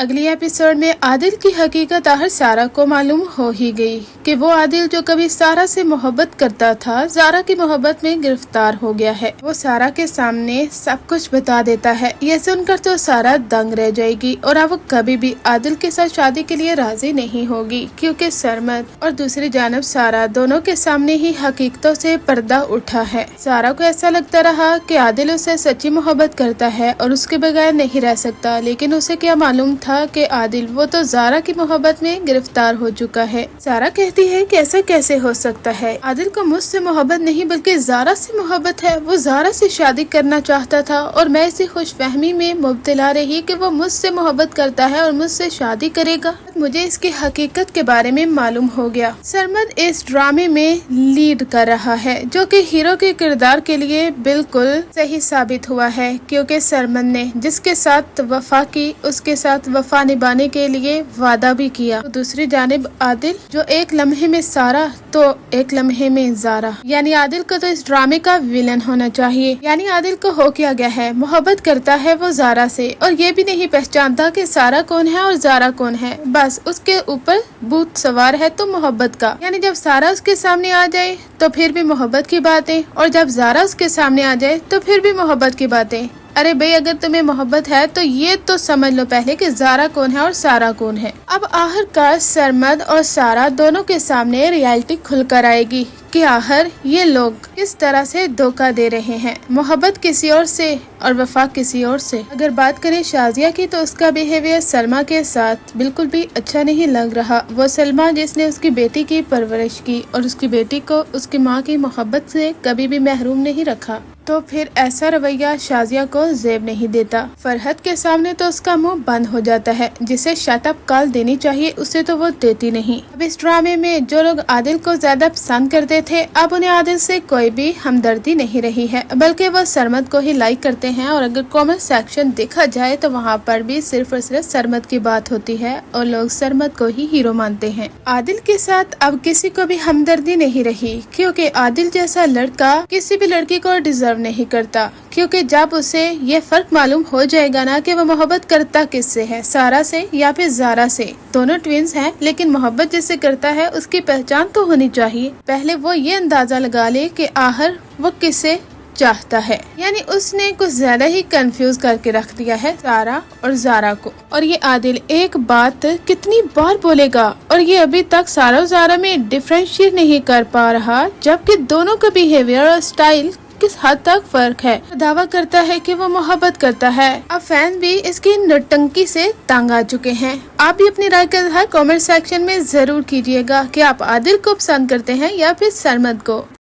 अगली एपिसोड में आदिल की हकीकत आखिर सारा को मालूम हो ही गई कि वो आदिल जो कभी सारा से मोहब्बत करता था सारा की मोहब्बत में गिरफ्तार हो गया है। वो सारा के सामने सब कुछ बता देता है। ये सुनकर तो सारा दंग रह जाएगी और अब वो कभी भी आदिल के साथ शादी के लिए राजी नहीं होगी, क्योंकि सरमद और दूसरी जानब सारा दोनों के सामने ही हकीकतों से पर्दा उठा है। सारा को ऐसा लगता रहा कि आदिल उसे सच्ची मोहब्बत करता है और उसके बगैर नहीं रह सकता, लेकिन उसे क्या मालूम था कि आदिल वो तो ज़ारा की मोहब्बत में गिरफ्तार हो चुका है। सारा कहती है कि ऐसा कैसे हो सकता है, आदिल को मुझसे मोहब्बत नहीं बल्कि ज़ारा से मोहब्बत है। वो ज़ारा से शादी करना चाहता था और मैं इसी खुशफहमी में मुब्तला रही कि वो मुझसे मोहब्बत करता है और मुझसे शादी करेगा। मुझे इसकी हकीकत के बारे में मालूम हो गया। सरमद इस ड्रामे में लीड कर रहा है, जो कि हीरो के किरदार के लिए बिल्कुल सही साबित हुआ है, क्योंकि सरमद ने जिसके साथ वफा की उसके साथ वफा निभाने के लिए वादा भी किया। तो दूसरी जानिब आदिल जो एक लम्हे में सारा तो एक लम्हे में ज़ारा, यानी आदिल को तो इस ड्रामे का विलन होना चाहिए। यानी आदिल को हो क्या गया है, मोहब्बत करता है वो ज़ारा से और ये भी नहीं पहचानता कि सारा कौन है और ज़ारा कौन है। बस उसके ऊपर भूत सवार है तो मोहब्बत का। यानी जब सारा उसके सामने आ जाए तो फिर भी मोहब्बत की बातें, और जब ज़ारा उसके सामने आ जाए तो फिर भी मोहब्बत की बातें। अरे भाई, अगर तुम्हें मोहब्बत है तो ये तो समझ लो पहले कि ज़ारा कौन है और सारा कौन है। अब आखिरकार सरमद और सारा दोनों के सामने रियलिटी खुलकर आएगी कि आखिर ये लोग किस तरह से धोखा दे रहे हैं, मोहब्बत किसी और से और वफा किसी और से। अगर बात करें शाजिया की तो उसका बिहेवियर सलमा के साथ बिल्कुल भी अच्छा नहीं लग रहा। वो सलमा जिसने उसकी बेटी की परवरिश की और उसकी बेटी को उसकी माँ की मोहब्बत से कभी भी महरूम नहीं रखा, तो फिर ऐसा रवैया शाजिया को जेब नहीं देता। फरहत के सामने तो उसका मुंह बंद हो जाता है, जिसे शट अप कॉल देनी चाहिए उसे तो वो देती नहीं। अब इस ड्रामे में जो लोग आदिल को ज्यादा पसंद करते थे, अब उन्हें आदिल से कोई भी हमदर्दी नहीं रही है, बल्कि वो सरमद को ही लाइक करते हैं। और अगर कमेंट सेक्शन देखा जाए तो वहाँ पर भी सिर्फ और सिर्फ सरमद की बात होती है और लोग सरमद को ही हीरो मानते हैं। आदिल के साथ अब किसी को भी हमदर्दी नहीं रही, क्योंकि आदिल जैसा लड़का किसी भी लड़की को डिजर्व नहीं करता। क्योंकि जब उसे ये फर्क मालूम हो जाएगा ना कि वो मोहब्बत करता किससे है, सारा से या फिर ज़ारा से, दोनों ट्विंस हैं, लेकिन मोहब्बत जिससे करता है उसकी पहचान तो होनी चाहिए। पहले वो ये अंदाजा लगा ले कि आखिर वो किसे चाहता है। यानी उसने कुछ ज्यादा ही कंफ्यूज करके रख दिया है सारा और ज़ारा को। और ये आदिल एक बात कितनी बार बोलेगा और ये अभी तक सारा और ज़ारा में डिफरेंशिएट नहीं कर पा रहा, जबकि दोनों का बिहेवियर और स्टाइल किस हद तक फर्क है। दावा करता है कि वो मोहब्बत करता है। अब फैंस भी इसकी नौटंकी से तंग आ चुके हैं। आप भी अपनी राय का इज़हार कमेंट सेक्शन में जरूर कीजिएगा कि आप आदिल को पसंद करते हैं या फिर सरमद को।